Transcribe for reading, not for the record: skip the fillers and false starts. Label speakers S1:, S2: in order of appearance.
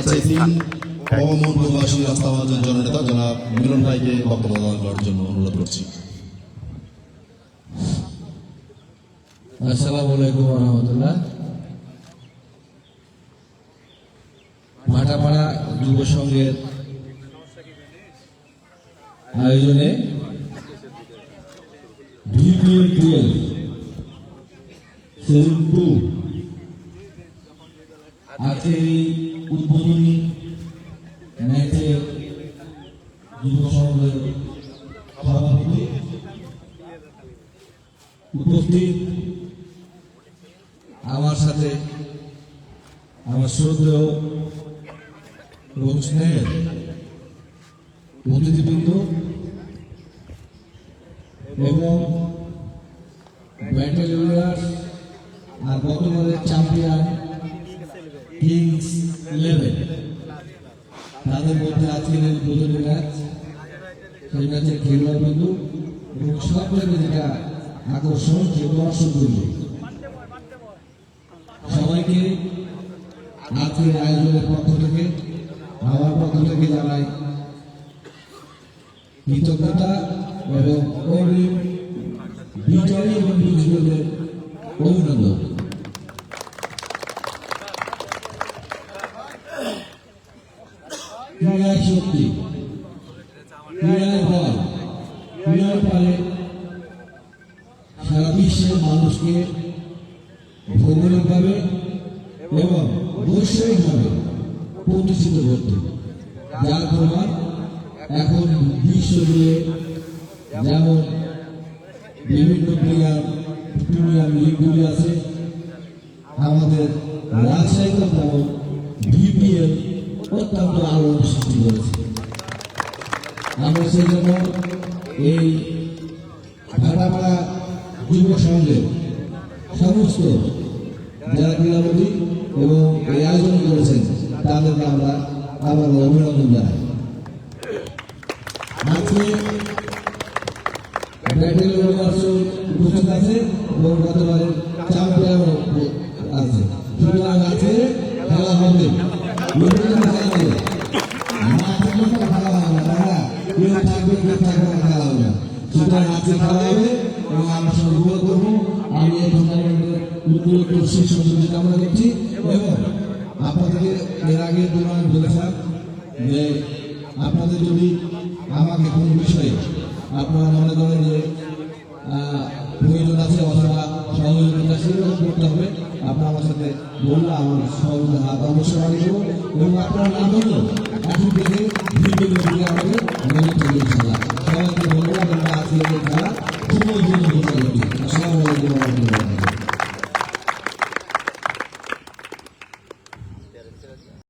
S1: ভবমূল প্রবাসী রাস্তাবাদের জননেতা জনাব মিলন ভাইকে বক্তব্য প্রদান করার জন্য অনুরোধ করছি।
S2: আসসালামু আলাইকুম ওয়া রাহমাতুল্লাহ। ভাটাপাড়া যুব সংঘের আয়োজনে ভিপিএল 12 সিজন 2 আজকের এই উদ্বোধনী ম্যাচে যুব সংঘের সভাপতি উপস্থিত, আমার সাথে আমার শ্রদ্ধেয় এবং স্নেহের অতিথিবৃন্দ এবং ব্যাটেল উইনার্স আর গতবারের চ্যাম্পিয়ন কিংস 11 তাদের মধ্যে আজকের এই উদ্বোধনী ম্যাচ, সেই ম্যাচের খেলোয়াড়বৃন্দ এবং সবথেকে যেটা আকর্ষণ যে দর্শকবৃন্দ, সবাইকে আজকের আয়োজনের পক্ষ থেকে আমার পক্ষ থেকে জানাই কৃতজ্ঞতা এবং অগ্রিম বিজয়ী এবং বিজয়ীদের অভিনন্দন। ক্রীড়ায় শক্তি, ক্রীড়ায় বল, ক্রীড়ার ফলে সারা বিশ্বের মানুষকে ভৌগোলিকভাবে এবং বৈষয়িকভাবে প্রতিষ্ঠিত করতে, যার প্রমাণ এখন বিশ্ব জুড়ে যেমন বিভিন্ন প্রিমিয়ার লিগগুলি আছে, আমাদের রাজশাহীতে তেমন ভিপিএল অত্যন্ত আলোড়ন সৃষ্টি করেছে। আমরা সেই জন্য এই ভাটাপাড়া যুব সংঘের সমস্ত যারা ক্রীড়ামন্ত্রী এবং এই আয়োজন করেছেন তাদেরকে আমরা আবার অভিনন্দন জানাই। আজকে ব্যাটেল উইনার্স উপস্থিত আছে এবং গতবারের চ্যাম্পিয়ন আছে, সুতরাং আজকে খেলা হবে, খেলা হবে, না থাকলে তো খেলা হবে না, কেউ থাকবে কেউ থাকবে না, খেলা হবে না। সুতরাং আজকে খেলা হবে এবং আমরা সবাই দোয়া করবো। আমি এই টুর্নামেন্টের উপলক্ষে শীর্ষ সুযোগ কামনা করছি এবং আপনাদেরকে এর আগে টুর্নামেন্ট বলেছিলাম যে আপনাদের যদি আমাকে কোনো বিষয়ে আপনারা মনে করেন যে প্রয়োজন আছে অথবা সহযোগিতা সেরকম করতে হবে, আপনার আমার সাথে বললে আমার সহযোগিতা হাত অবশ্যই বাড়ি দেবো এবং আপনার নাম হলো এখন থেকে ভিডিও আমাকে মনে থাকবে ইনশাআল্লাহ। সবাইকে ধন্যবাদ। আজকে খেলা খুবই আসসালামু আলাইকুম।